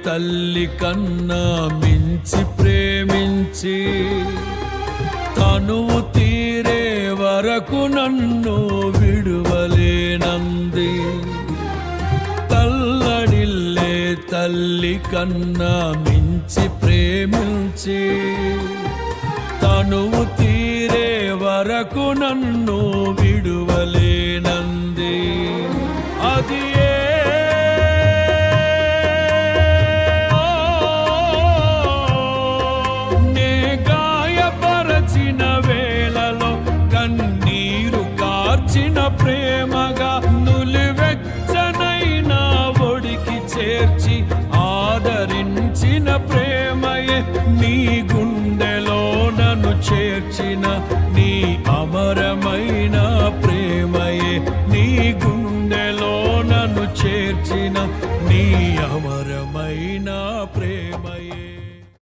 తల్లి కన్నా మించి ప్రేమించి తనువు తీరే వరకు నన్ను విడువలేనంది. తల్లడిల్లే తల్లి కన్నా మించి ప్రేమించి తనువు తీరే వరకు నన్ను విడువలేనంది. అది నే గాయపరచిన వేళలో కన్నీరు కార్చిన ప్రేమగా నులివెచ్చనైన ఒడికి చేర్చి ఆదరించిన ప్రేమయే నీ గుండెలో నన్ను చేర్చిన నీ అమరమైన ప్రేమయే నీ గుండెలో నన్ను చేర్చిన నీ అమరమైన ప్రేమయే.